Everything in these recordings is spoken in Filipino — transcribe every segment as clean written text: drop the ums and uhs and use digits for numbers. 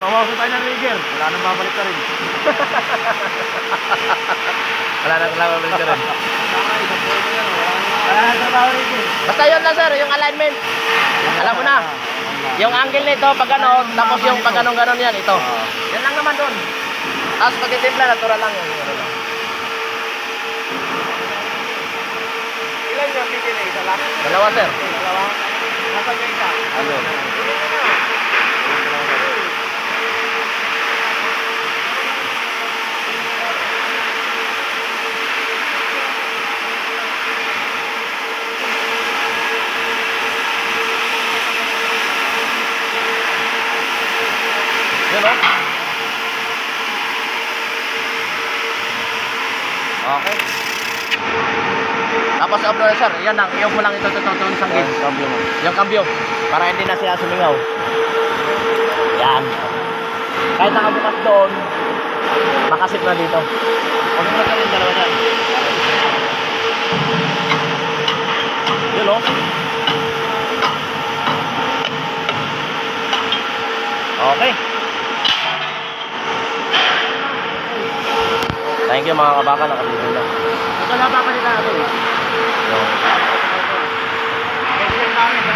Mawasan tayo ng rigger. Wala nang babalik ka rin. Wala na trabaho balik ka rin. Wala nang trabaho rigger. Basta yun lang sir, yung alignment. Alam mo na. Yung angle nito, pag ano, tapos yung pag ganon yan, ito. Yan lang naman doon. Tapos pag itimpla, natural lang yun. Ilan yung pipili? Isa lang? Dalawa sir. Dalawa? Nasaan yung isa? Ano? Yun o. Okay. Tapos upload sir, yan lang, iyo mo lang ito tututun sa gauge. Yung cambio, para hindi na sila sumingaw. Yan. Kahit nakabukas doon, makasip na dito. Huwag mo na rin dalawa dyan. Yun o. Okay. Thank you mga kabaka, nakabili na. Ito na papalitan natin eh. Explain namin ha.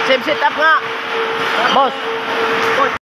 Same setup nga. Boss.